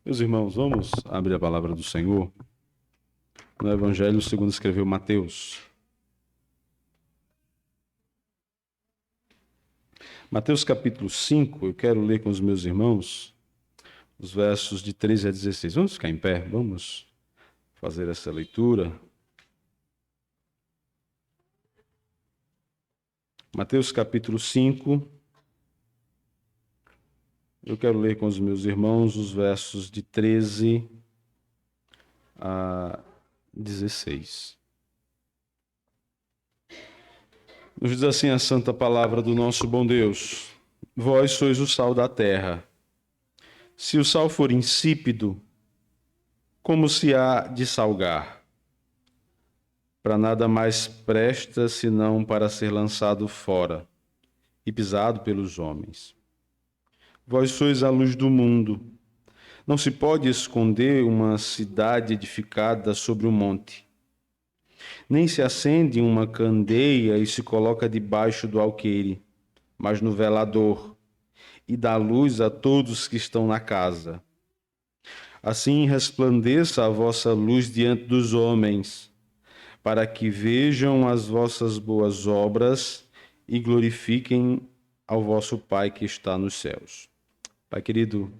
Meus irmãos, vamos abrir a palavra do Senhor no Evangelho segundo escreveu Mateus. Mateus capítulo 5, eu quero ler com os meus irmãos os versos de 13 a 16. Vamos ficar em pé, vamos fazer essa leitura. Mateus capítulo 5, eu quero ler com os meus irmãos os versos de 13 a 16. Nos diz assim a santa palavra do nosso bom Deus: Vós sois o sal da terra. Se o sal for insípido, como se há de salgar? Para nada mais presta senão para ser lançado fora e pisado pelos homens. Vós sois a luz do mundo. Não se pode esconder uma cidade edificada sobre um monte. Nem se acende uma candeia e se coloca debaixo do alqueire, mas no velador, e dá luz a todos que estão na casa. Assim resplandeça a vossa luz diante dos homens, para que vejam as vossas boas obras e glorifiquem ao vosso Pai que está nos céus. Pai querido,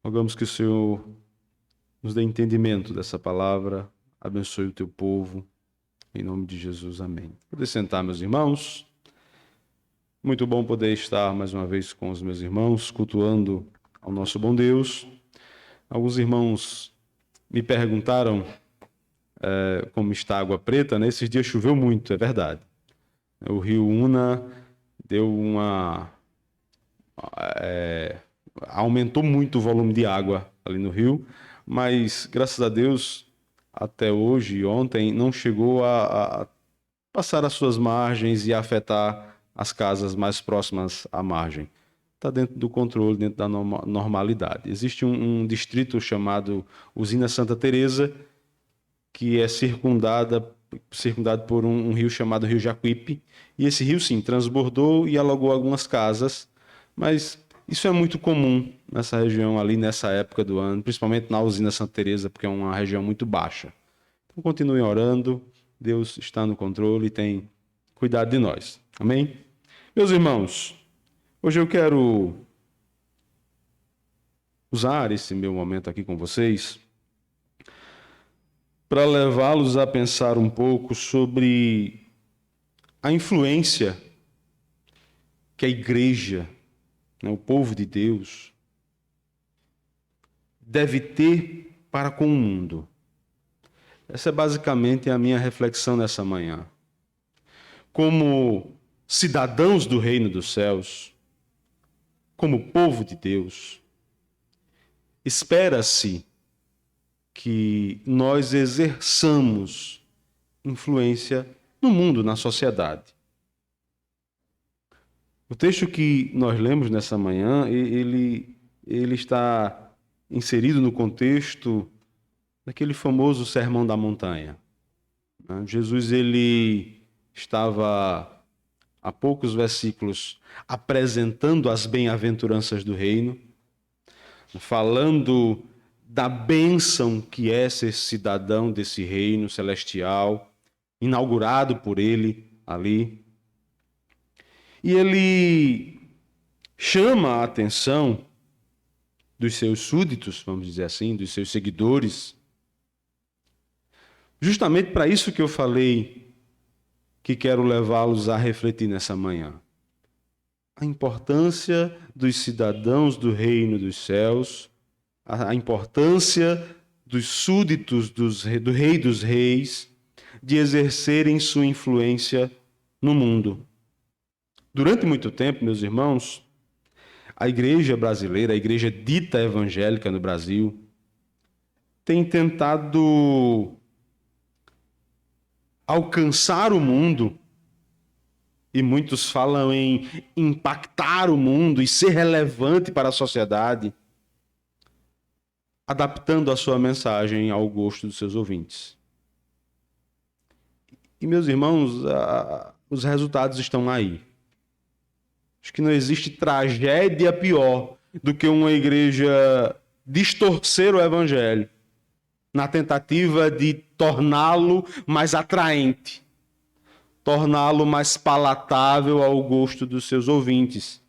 rogamos que o Senhor nos dê entendimento dessa palavra, abençoe o teu povo, em nome de Jesus, amém. Poder sentar, meus irmãos. Muito bom poder estar mais uma vez com os meus irmãos, cultuando ao nosso bom Deus. Alguns irmãos me perguntaram como está a Água Preta, né? Esses dias choveu muito, é verdade. O rio Una deu aumentou muito o volume de água ali no rio, mas graças a Deus, até hoje e ontem, não chegou a passar as suas margens e afetar as casas mais próximas à margem. Está dentro do controle, dentro da normalidade. Existe um distrito chamado Usina Santa Teresa, que é circundado por um rio chamado Rio Jacuípe, e esse rio, sim, transbordou e alagou algumas casas, mas isso é muito comum nessa região ali, nessa época do ano, principalmente na Usina Santa Teresa, porque é uma região muito baixa. Então, continuem orando, Deus está no controle e tem cuidado de nós. Amém? Meus irmãos, hoje eu quero usar esse meu momento aqui com vocês para levá-los a pensar um pouco sobre a influência que a igreja, o povo de Deus, deve ter para com o mundo. Essa é basicamente a minha reflexão nessa manhã. Como cidadãos do reino dos céus, como povo de Deus, espera-se que nós exerçamos influência no mundo, na sociedade. O texto que nós lemos nessa manhã, ele está inserido no contexto daquele famoso Sermão da Montanha. Jesus ele estava, há poucos versículos, apresentando as bem-aventuranças do reino, falando da bênção que é ser cidadão desse reino celestial, inaugurado por ele ali. E ele chama a atenção dos seus súditos, vamos dizer assim, dos seus seguidores, justamente para isso que eu falei, que quero levá-los a refletir nessa manhã. A importância dos cidadãos do reino dos céus, a importância dos súditos do Rei dos Reis de exercerem sua influência no mundo. Durante muito tempo, meus irmãos, a igreja brasileira, a igreja dita evangélica no Brasil, tem tentado alcançar o mundo, e muitos falam em impactar o mundo e ser relevante para a sociedade, adaptando a sua mensagem ao gosto dos seus ouvintes. E, meus irmãos, os resultados estão aí. Acho que não existe tragédia pior do que uma igreja distorcer o evangelho, na tentativa de torná-lo mais atraente, torná-lo mais palatável ao gosto dos seus ouvintes.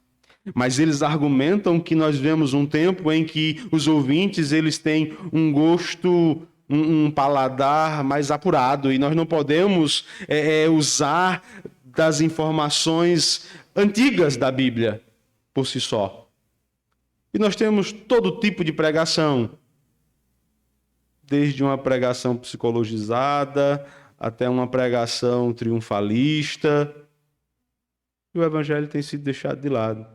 Mas eles argumentam que nós vemos um tempo em que os ouvintes eles têm um gosto, um paladar mais apurado, e nós não podemos usar das informações antigas da Bíblia por si só. E nós temos todo tipo de pregação, desde uma pregação psicologizada até uma pregação triunfalista. E o evangelho tem sido deixado de lado.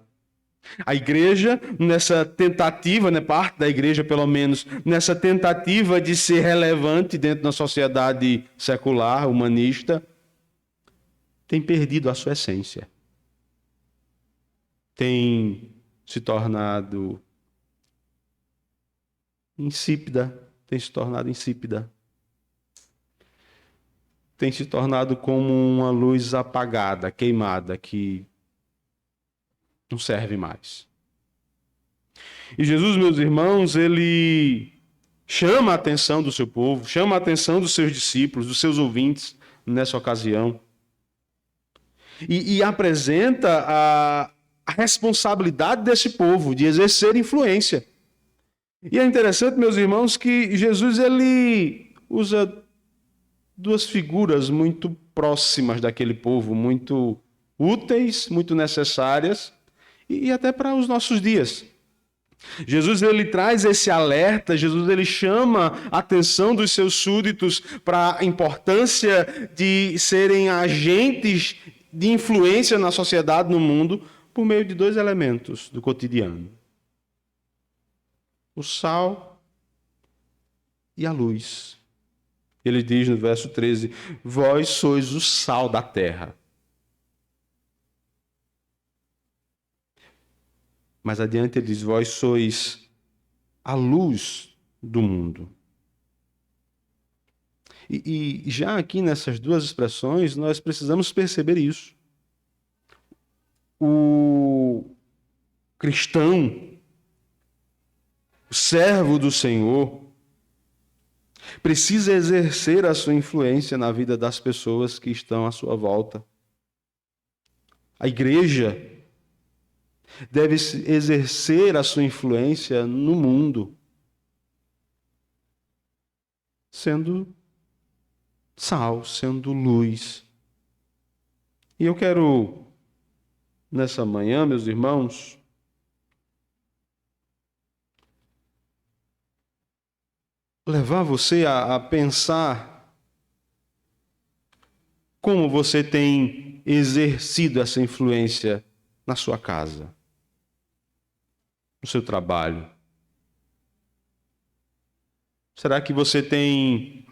A igreja, nessa tentativa, parte da igreja pelo menos, nessa tentativa de ser relevante dentro da sociedade secular, humanista, tem perdido a sua essência. Tem se tornado insípida, tem se tornado como uma luz apagada, queimada, que não serve mais. E Jesus, meus irmãos, ele chama a atenção do seu povo, chama a atenção dos seus discípulos, dos seus ouvintes nessa ocasião. E apresenta a responsabilidade desse povo de exercer influência. E é interessante, meus irmãos, que Jesus ele usa duas figuras muito próximas daquele povo, muito úteis, muito necessárias, e até para os nossos dias. Jesus ele traz esse alerta, Jesus ele chama a atenção dos seus súditos para a importância de serem agentes de influência na sociedade, no mundo, por meio de dois elementos do cotidiano: o sal e a luz. Ele diz no verso 13: vós sois o sal da terra. Mais adiante ele diz: vós sois a luz do mundo. E já aqui nessas duas expressões, nós precisamos perceber isso. O cristão, o servo do Senhor, precisa exercer a sua influência na vida das pessoas que estão à sua volta. A igreja deve exercer a sua influência no mundo, sendo sal, sendo luz. E eu quero, nessa manhã, meus irmãos, levar você a pensar como você tem exercido essa influência na sua casa, no seu trabalho. Será que você tem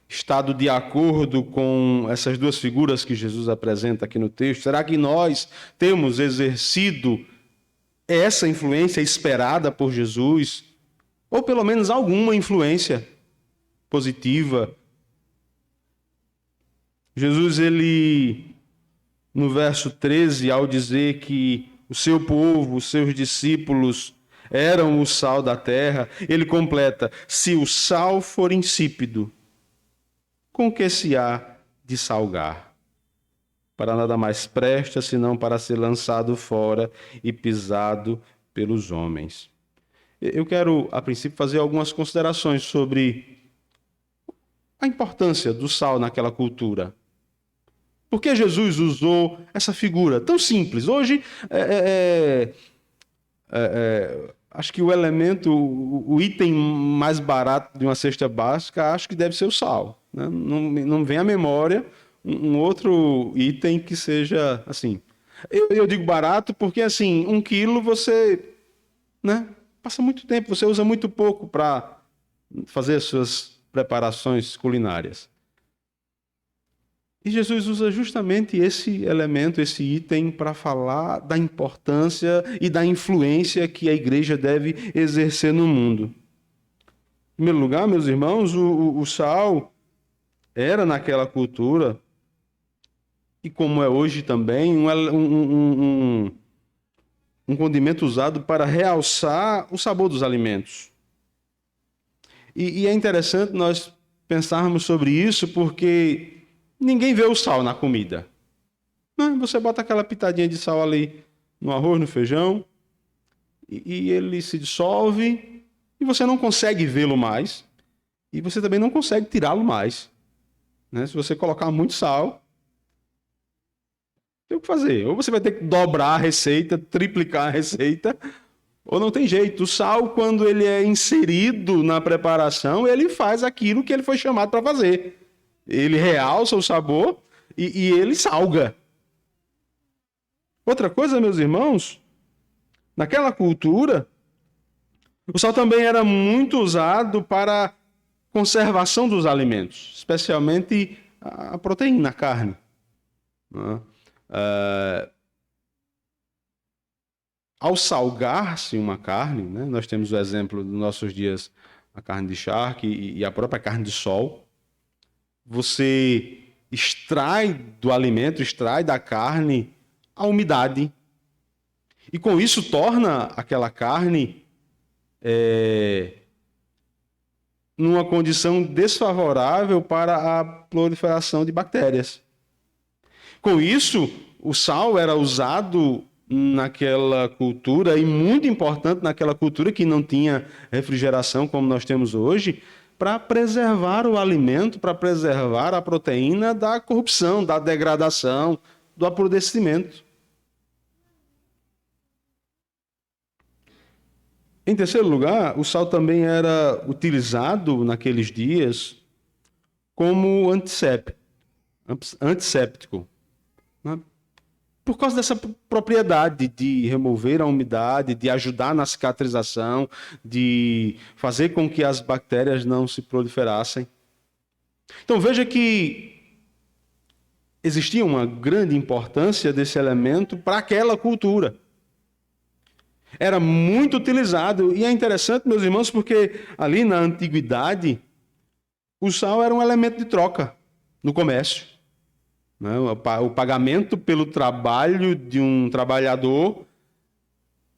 estado de acordo com essas duas figuras que Jesus apresenta aqui no texto? Será que nós temos exercido essa influência esperada por Jesus? Ou pelo menos alguma influência positiva? Jesus, ele, no verso 13, ao dizer que o seu povo, os seus discípulos, eram o sal da terra, ele completa: se o sal for insípido, com que se há de salgar? Para nada mais presta, senão para ser lançado fora e pisado pelos homens. Eu quero, a princípio, fazer algumas considerações sobre a importância do sal naquela cultura. Por que Jesus usou essa figura tão simples? Hoje, acho que o elemento, o item mais barato de uma cesta básica, acho que deve ser o sal. Né? Não vem à memória um outro item que seja assim. Eu digo barato porque, assim, 1 quilo você, né, passa muito tempo, você usa muito pouco para fazer as suas preparações culinárias. E Jesus usa justamente esse elemento, esse item, para falar da importância e da influência que a igreja deve exercer no mundo. Em primeiro lugar, meus irmãos, o sal era naquela cultura, e como é hoje também, um condimento usado para realçar o sabor dos alimentos. E é interessante nós pensarmos sobre isso porque ninguém vê o sal na comida. Não, você bota aquela pitadinha de sal ali no arroz, no feijão, e ele se dissolve e você não consegue vê-lo mais. E você também não consegue tirá-lo mais. Né? Se você colocar muito sal, tem o que fazer. Ou você vai ter que dobrar a receita, triplicar a receita, ou não tem jeito. O sal, quando ele é inserido na preparação, ele faz aquilo que ele foi chamado para fazer. Ele realça o sabor e ele salga. Outra coisa, meus irmãos, naquela cultura, o sal também era muito usado para conservação dos alimentos, especialmente a proteína, a carne. Né? Ao salgar-se uma carne, né, nós temos o exemplo dos nossos dias, a carne de charque e a própria carne de sol, você extrai do alimento, extrai da carne a umidade. E com isso torna aquela carne numa condição desfavorável para a proliferação de bactérias. Com isso, o sal era usado naquela cultura, e muito importante naquela cultura que não tinha refrigeração como nós temos hoje, para preservar o alimento, para preservar a proteína da corrupção, da degradação, do apodrecimento. Em terceiro lugar, o sal também era utilizado naqueles dias como antisséptico, né? Por causa dessa propriedade de remover a umidade, de ajudar na cicatrização, de fazer com que as bactérias não se proliferassem. Então veja que existia uma grande importância desse elemento para aquela cultura. Era muito utilizado, e é interessante, meus irmãos, porque ali na antiguidade, o sal era um elemento de troca no comércio. O pagamento pelo trabalho de um trabalhador,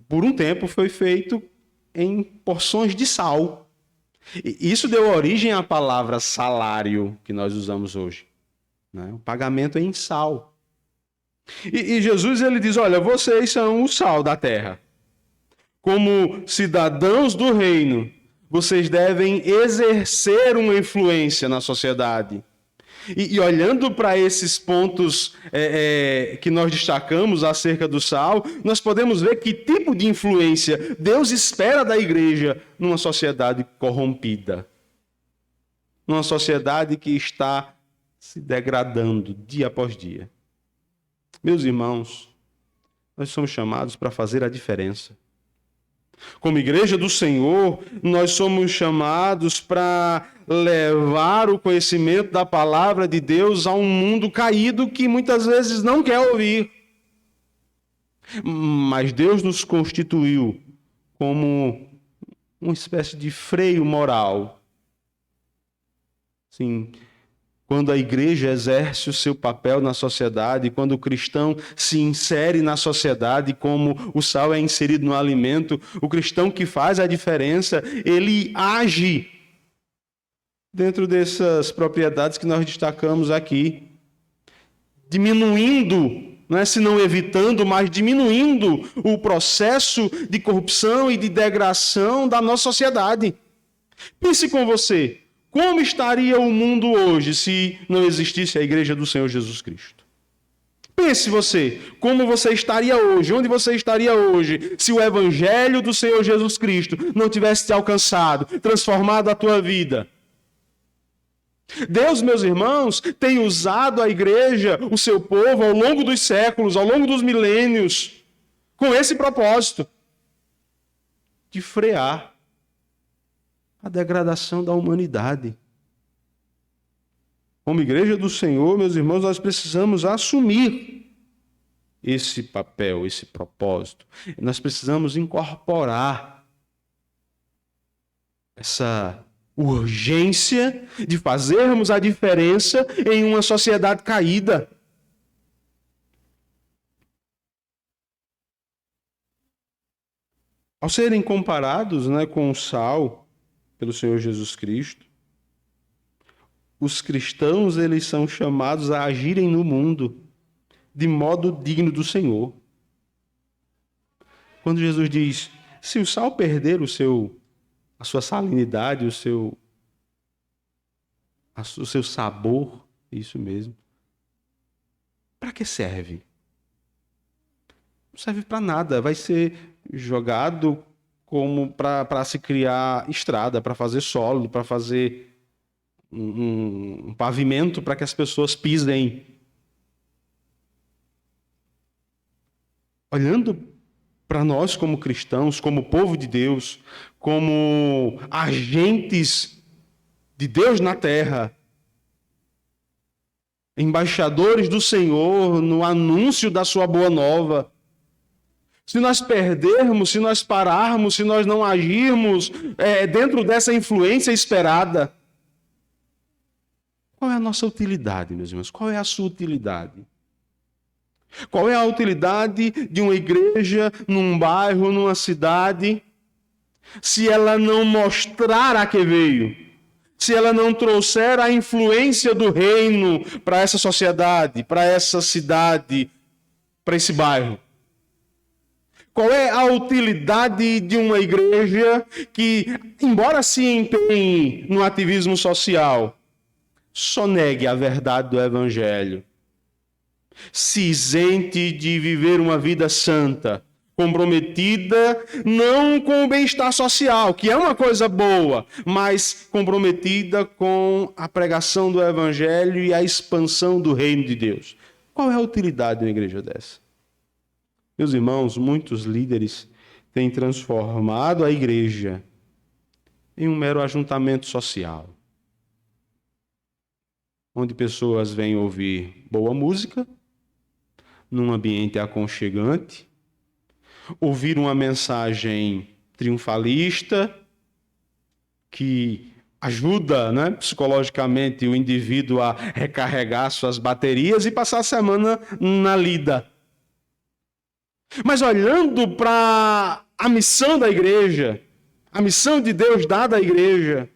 por um tempo, foi feito em porções de sal. E isso deu origem à palavra salário, que nós usamos hoje. O pagamento é em sal. E Jesus ele diz, olha, vocês são o sal da terra. Como cidadãos do reino, vocês devem exercer uma influência na sociedade. E olhando para esses pontos que nós destacamos acerca do sal, nós podemos ver que tipo de influência Deus espera da igreja numa sociedade corrompida. Numa sociedade que está se degradando dia após dia. Meus irmãos, nós somos chamados para fazer a diferença. Como igreja do Senhor, nós somos chamados para levar o conhecimento da palavra de Deus a um mundo caído que muitas vezes não quer ouvir. Mas Deus nos constituiu como uma espécie de freio moral. Sim. Quando a igreja exerce o seu papel na sociedade, quando o cristão se insere na sociedade como o sal é inserido no alimento, o cristão que faz a diferença, ele age dentro dessas propriedades que nós destacamos aqui, diminuindo, não é se não evitando, mas diminuindo o processo de corrupção e de degradação da nossa sociedade. Pense com você. Como estaria o mundo hoje se não existisse a Igreja do Senhor Jesus Cristo? Pense você, como você estaria hoje, onde você estaria hoje, se o Evangelho do Senhor Jesus Cristo não tivesse te alcançado, transformado a tua vida. Deus, meus irmãos, tem usado a igreja, o seu povo, ao longo dos séculos, ao longo dos milênios, com esse propósito, de frear a degradação da humanidade. Como igreja do Senhor, meus irmãos, nós precisamos assumir esse papel, esse propósito. Nós precisamos incorporar essa urgência de fazermos a diferença em uma sociedade caída. Ao serem comparados, com o sal, pelo Senhor Jesus Cristo, os cristãos, eles são chamados a agirem no mundo de modo digno do Senhor. Quando Jesus diz, se o sal perder a sua salinidade, o seu sabor, isso mesmo, para que serve? Não serve para nada, vai ser jogado como para se criar estrada, para fazer solo, para fazer um pavimento para que as pessoas pisem. Olhando para nós como cristãos, como povo de Deus, como agentes de Deus na terra, embaixadores do Senhor no anúncio da sua boa nova. Se nós perdermos, se nós pararmos, se nós não agirmos dentro dessa influência esperada, qual é a nossa utilidade, meus irmãos? Qual é a sua utilidade? Qual é a utilidade de uma igreja num bairro, numa cidade, se ela não mostrar a que veio? Se ela não trouxer a influência do reino para essa sociedade, para essa cidade, para esse bairro? Qual é a utilidade de uma igreja que, embora se empenhe no ativismo social, só negue a verdade do Evangelho, se isente de viver uma vida santa, comprometida não com o bem-estar social, que é uma coisa boa, mas comprometida com a pregação do Evangelho e a expansão do reino de Deus? Qual é a utilidade de uma igreja dessa? Meus irmãos, muitos líderes têm transformado a igreja em um mero ajuntamento social, onde pessoas vêm ouvir boa música, num ambiente aconchegante, ouvir uma mensagem triunfalista que ajuda, psicologicamente o indivíduo a recarregar suas baterias e passar a semana na lida. Mas olhando para a missão da igreja, a missão de Deus dada à igreja,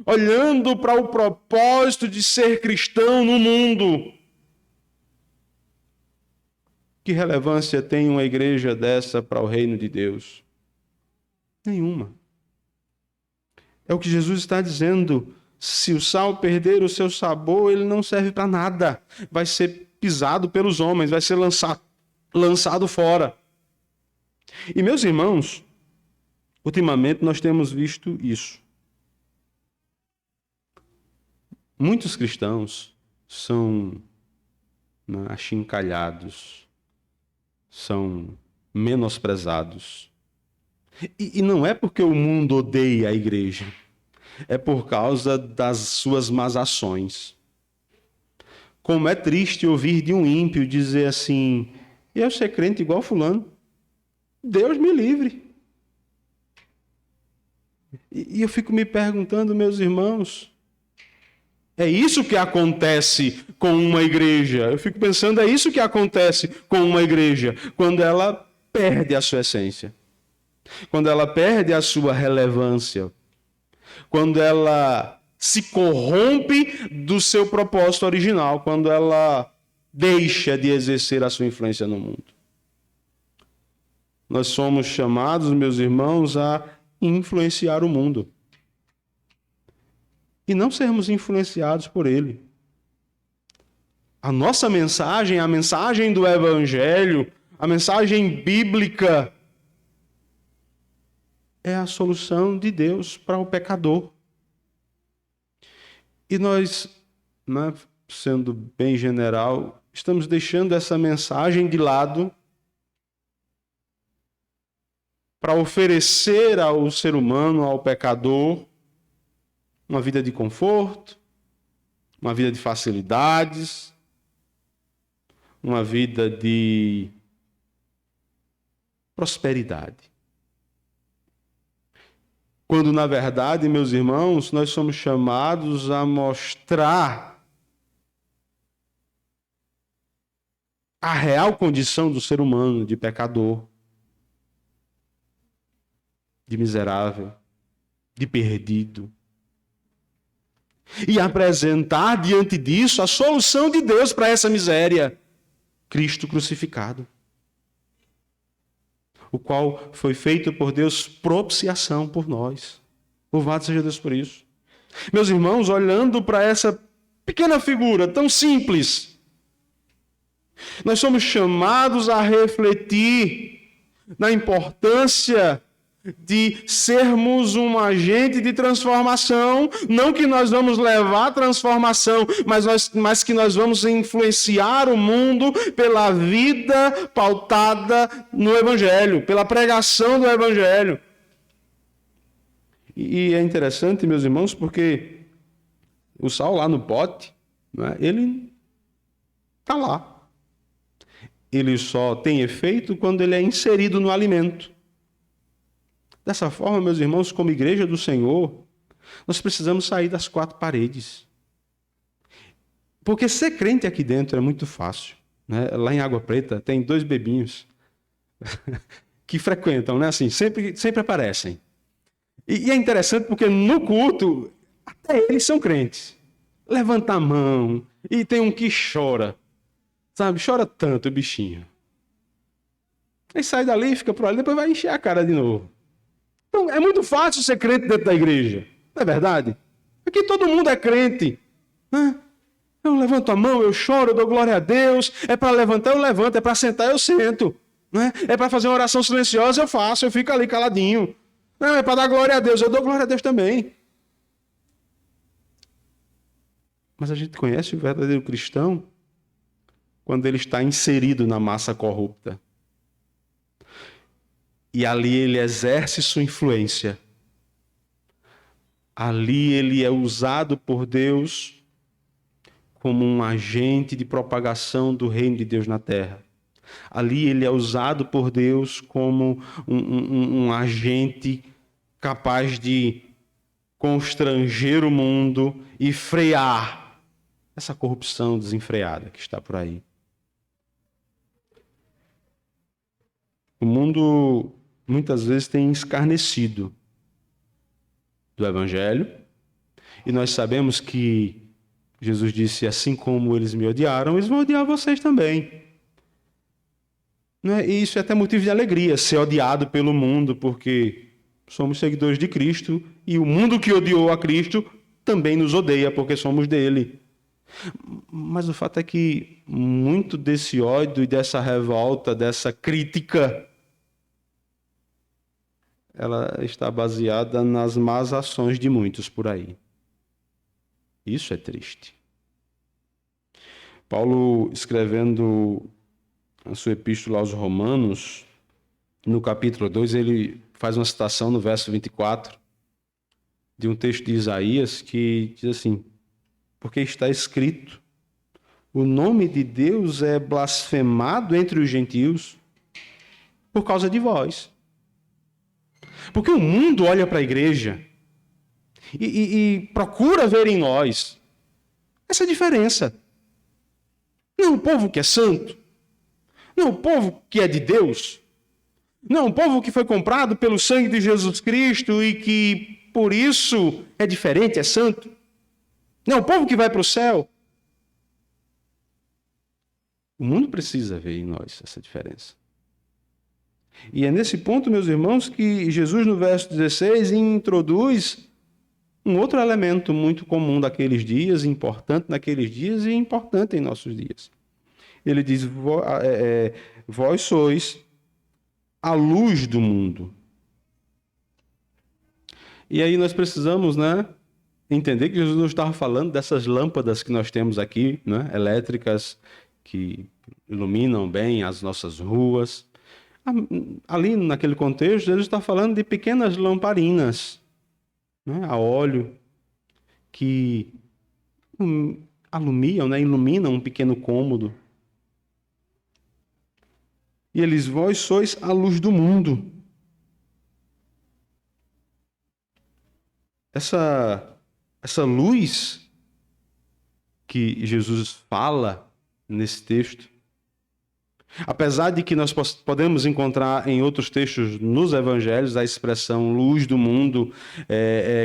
olhando para o propósito de ser cristão no mundo, que relevância tem uma igreja dessa para o reino de Deus? Nenhuma. É o que Jesus está dizendo. Se o sal perder o seu sabor, ele não serve para nada. Vai ser pisado pelos homens, vai ser lançado fora. E, meus irmãos, ultimamente nós temos visto isso. Muitos cristãos são achincalhados, são menosprezados. E não é porque o mundo odeia a igreja, é por causa das suas más ações. Como é triste ouvir de um ímpio dizer assim, eu ser crente igual fulano, Deus me livre. E eu fico me perguntando, meus irmãos, é isso que acontece com uma igreja. Eu fico pensando, é isso que acontece com uma igreja quando ela perde a sua essência, quando ela perde a sua relevância, quando ela se corrompe do seu propósito original, quando ela deixa de exercer a sua influência no mundo. Nós somos chamados, meus irmãos, a influenciar o mundo e não sermos influenciados por ele. A nossa mensagem, a mensagem do Evangelho, a mensagem bíblica, é a solução de Deus para o pecador. E nós, sendo bem general, estamos deixando essa mensagem de lado para oferecer ao ser humano, ao pecador, uma vida de conforto, uma vida de facilidades, uma vida de prosperidade. Quando, na verdade, meus irmãos, nós somos chamados a mostrar a real condição do ser humano, de pecador, de miserável. de perdido. E apresentar diante disso a solução de Deus para essa miséria: Cristo crucificado, o qual foi feito por Deus propiciação por nós. Louvado seja Deus por isso. Meus irmãos, olhando para essa pequena figura tão simples, nós somos chamados a refletir na importância de sermos um agente de transformação. Não que nós vamos levar a transformação, mas que nós vamos influenciar o mundo pela vida pautada no Evangelho, pela pregação do Evangelho. E é interessante, meus irmãos, porque o sal lá no pote, né, ele está lá. Ele só tem efeito quando ele é inserido no alimento. Dessa forma, meus irmãos, como igreja do Senhor, nós precisamos sair das quatro paredes. Porque ser crente aqui dentro é muito fácil, né? Lá em Água Preta tem 2 bebinhos que frequentam, né? Assim, sempre aparecem. E é interessante porque no culto, até eles são crentes. Levanta a mão e tem um que chora. Sabe? Chora tanto o bichinho. Aí sai dali, fica por ali, depois vai encher a cara de novo. Então, é muito fácil ser crente dentro da igreja. Não é verdade? Aqui todo mundo é crente. Eu levanto a mão, eu choro, eu dou glória a Deus. É para levantar, eu levanto. É para sentar, eu sento. É para fazer uma oração silenciosa, eu faço. Eu fico ali caladinho. Não, é para dar glória a Deus. Eu dou glória a Deus também. Mas a gente conhece o verdadeiro cristão quando ele está inserido na massa corrupta. E ali ele exerce sua influência. Ali ele é usado por Deus como um agente de propagação do reino de Deus na terra. Ali ele é usado por Deus como um agente capaz de constranger o mundo e frear essa corrupção desenfreada que está por aí. O mundo muitas vezes tem escarnecido do Evangelho, e nós sabemos que Jesus disse: assim como eles me odiaram, eles vão odiar vocês também. E isso é até motivo de alegria, ser odiado pelo mundo, porque somos seguidores de Cristo, e o mundo que odiou a Cristo também nos odeia, porque somos dele. Mas o fato é que muito desse ódio e dessa revolta, dessa crítica, ela está baseada nas más ações de muitos por aí. Isso é triste. Paulo, escrevendo a sua epístola aos Romanos, no capítulo 2, ele faz uma citação no verso 24, de um texto de Isaías, que diz assim: porque está escrito, o nome de Deus é blasfemado entre os gentios por causa de vós. Porque o mundo olha para a igreja e procura ver em nós essa diferença. Não o povo que é santo, não o povo que é de Deus, não o povo que foi comprado pelo sangue de Jesus Cristo e que por isso é diferente, é santo. Não o povo que vai para o céu. O mundo precisa ver em nós essa diferença. E é nesse ponto, meus irmãos, que Jesus, no verso 16, introduz um outro elemento muito comum daqueles dias, importante naqueles dias e importante em nossos dias. Ele diz: vós sois a luz do mundo. E aí nós precisamos, entender que Jesus não estava falando dessas lâmpadas que nós temos aqui, elétricas, que iluminam bem as nossas ruas. Ali, naquele contexto, ele está falando de pequenas lamparinas, a óleo, que iluminam um pequeno cômodo. E eles: vós sois a luz do mundo. Essa luz que Jesus fala nesse texto Apesar de que nós podemos encontrar em outros textos nos evangelhos a expressão luz do mundo,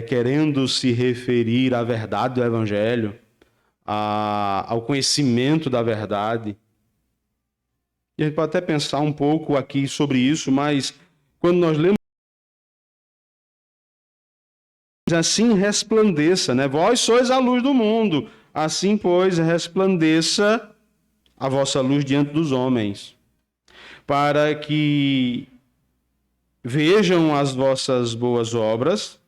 querendo se referir à verdade do evangelho, ao conhecimento da verdade. E a gente pode até pensar um pouco aqui sobre isso, mas quando nós lemos assim resplandeça, né? Vós sois a luz do mundo, assim, pois, resplandeça a vossa luz diante dos homens, para que vejam as vossas boas obras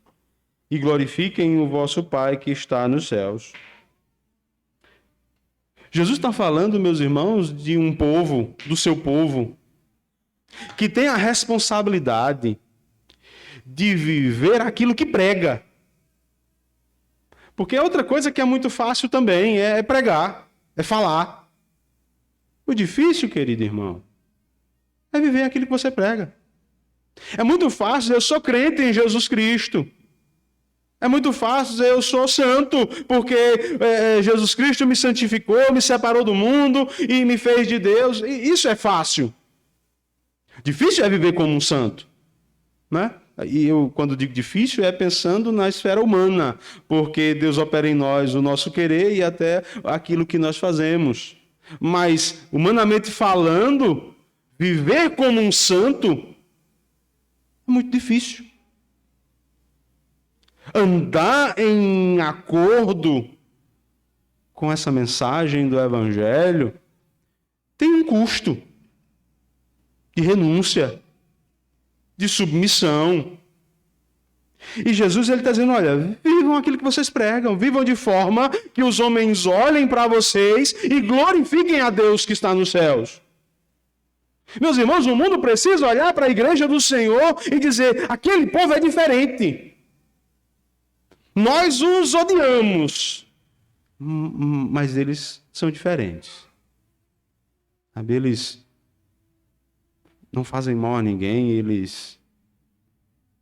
e glorifiquem o vosso Pai que está nos céus. Jesus está falando, meus irmãos, de um povo, do seu povo, que tem a responsabilidade de viver aquilo que prega. Porque é outra coisa que é muito fácil também, é pregar, é falar. O difícil, querido irmão, é viver aquilo que você prega. É muito fácil dizer, eu sou crente em Jesus Cristo. É muito fácil dizer, eu sou santo, porque Jesus Cristo me santificou, me separou do mundo e me fez de Deus. E isso é fácil. Difícil é viver como um santo, né? E eu, quando digo difícil, é pensando na esfera humana, porque Deus opera em nós o nosso querer e até aquilo que nós fazemos. Mas, humanamente falando, viver como um santo é muito difícil. Andar em acordo com essa mensagem do Evangelho tem um custo de renúncia, de submissão. E Jesus está dizendo, olha, vivam aquilo que vocês pregam, vivam de forma que os homens olhem para vocês e glorifiquem a Deus que está nos céus. Meus irmãos, o mundo precisa olhar para a igreja do Senhor e dizer, aquele povo é diferente. Nós os odiamos, mas eles são diferentes. Sabe, eles não fazem mal a ninguém, eles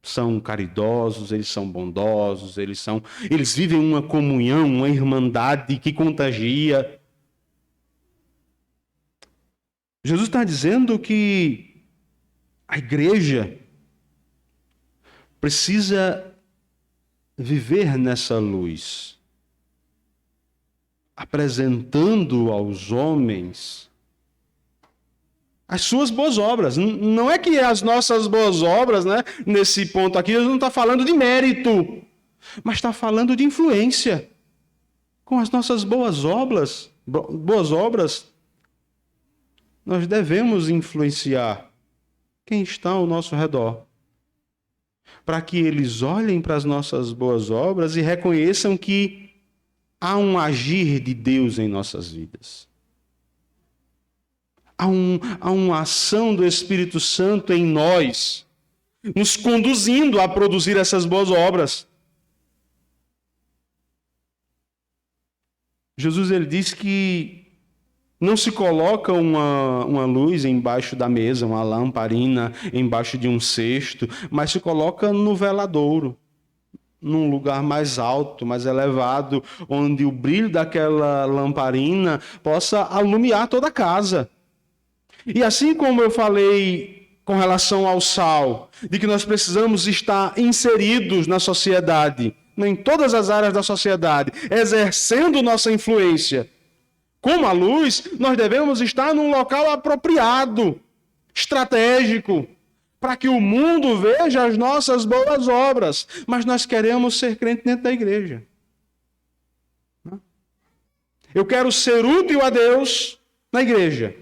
são caridosos, eles são bondosos, eles vivem uma comunhão, uma irmandade que contagia. Jesus está dizendo que a igreja precisa viver nessa luz, apresentando aos homens as suas boas obras. Não é que as nossas boas obras, né, nesse ponto aqui, Jesus não está falando de mérito, mas está falando de influência. Com as nossas boas obras, nós devemos influenciar quem está ao nosso redor, para que eles olhem para as nossas boas obras e reconheçam que há um agir de Deus em nossas vidas. Há uma ação do Espírito Santo em nós, nos conduzindo a produzir essas boas obras. Jesus ele diz que não se coloca uma luz embaixo da mesa, uma lamparina embaixo de um cesto, mas se coloca no veladouro, num lugar mais alto, mais elevado, onde o brilho daquela lamparina possa alumiar toda a casa. E assim como eu falei com relação ao sal, de que nós precisamos estar inseridos na sociedade, em todas as áreas da sociedade, exercendo nossa influência, como a luz, nós devemos estar num local apropriado, estratégico, para que o mundo veja as nossas boas obras. Mas nós queremos ser crentes dentro da igreja. Eu quero ser útil a Deus na igreja.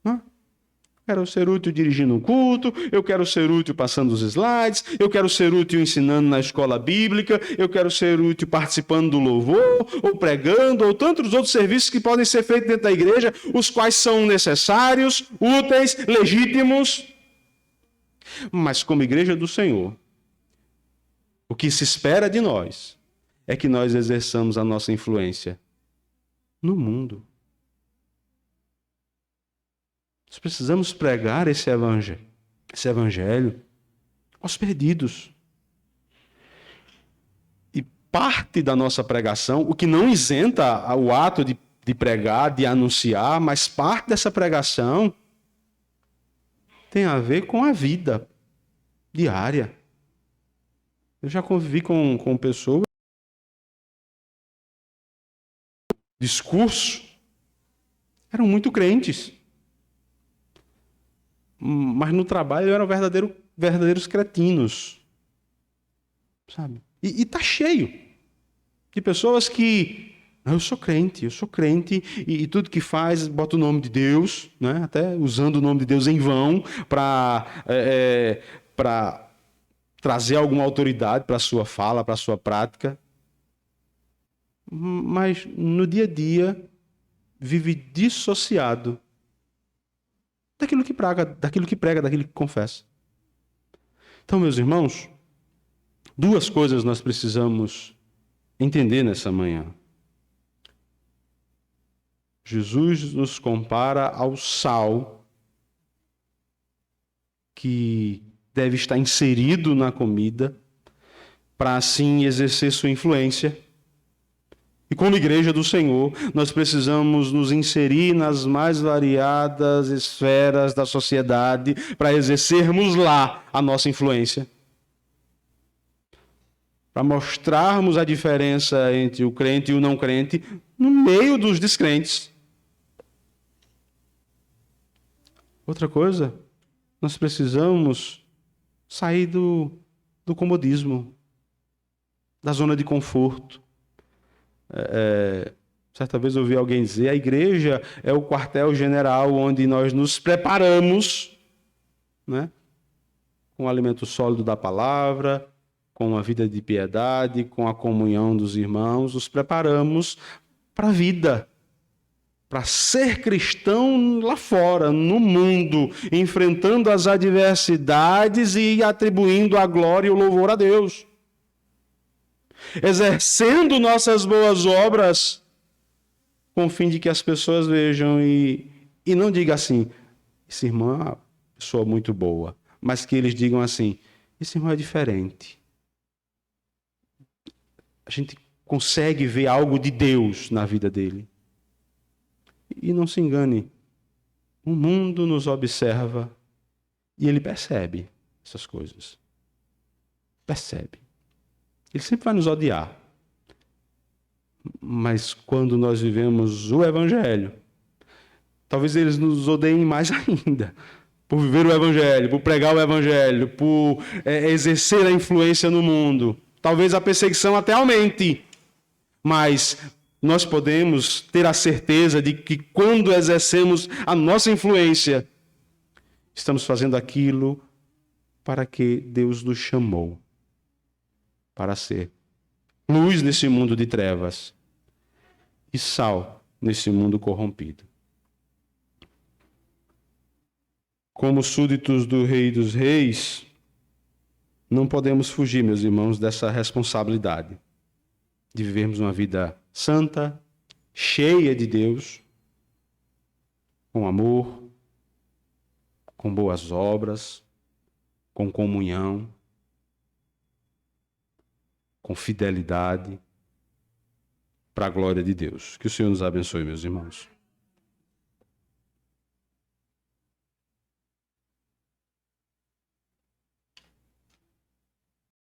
Eu quero ser útil dirigindo um culto, eu quero ser útil passando os slides, eu quero ser útil ensinando na escola bíblica, eu quero ser útil participando do louvor, ou pregando, ou tantos outros serviços que podem ser feitos dentro da igreja, os quais são necessários, úteis, legítimos. Mas como igreja do Senhor, o que se espera de nós é que nós exerçamos a nossa influência no mundo. Nós precisamos pregar esse evangelho aos perdidos. E parte da nossa pregação, o que não isenta o ato de pregar, de anunciar, mas parte dessa pregação tem a ver com a vida diária. Eu já convivi com pessoas, discurso, eram muito crentes, mas no trabalho eram verdadeiros cretinos, sabe? E tá cheio de pessoas que, eu sou crente, e tudo que faz bota o nome de Deus, né? Até usando o nome de Deus em vão para trazer alguma autoridade para a sua fala, para a sua prática. Mas no dia a dia vive dissociado daquilo que prega, daquilo que confessa. Então, meus irmãos, duas coisas nós precisamos entender nessa manhã. Jesus nos compara ao sal que deve estar inserido na comida para assim exercer sua influência. E como igreja do Senhor, nós precisamos nos inserir nas mais variadas esferas da sociedade para exercermos lá a nossa influência. Para mostrarmos a diferença entre o crente e o não crente no meio dos descrentes. Outra coisa, nós precisamos sair do comodismo, da zona de conforto. Certa vez eu ouvi alguém dizer, a igreja é o quartel-general onde nós nos preparamos, né, com o alimento sólido da palavra, com a vida de piedade, com a comunhão dos irmãos, nos preparamos para a vida, para ser cristão lá fora, no mundo, enfrentando as adversidades e atribuindo a glória e o louvor a Deus. Exercendo nossas boas obras com o fim de que as pessoas vejam e não digam assim, esse irmão é uma pessoa muito boa, mas que eles digam assim, esse irmão é diferente. A gente consegue ver algo de Deus na vida dele. E não se engane, o mundo nos observa e ele percebe essas coisas. Percebe. Ele sempre vai nos odiar. Mas quando nós vivemos o Evangelho, talvez eles nos odeiem mais ainda. Por viver o Evangelho, por pregar o Evangelho, por exercer a influência no mundo. Talvez a perseguição até aumente. Mas nós podemos ter a certeza de que quando exercemos a nossa influência, estamos fazendo aquilo para que Deus nos chamou. Para ser luz nesse mundo de trevas e sal nesse mundo corrompido. Como súditos do Rei dos Reis, não podemos fugir, meus irmãos, dessa responsabilidade de vivermos uma vida santa, cheia de Deus, com amor, com boas obras, com comunhão, com fidelidade, para a glória de Deus. Que o Senhor nos abençoe, meus irmãos.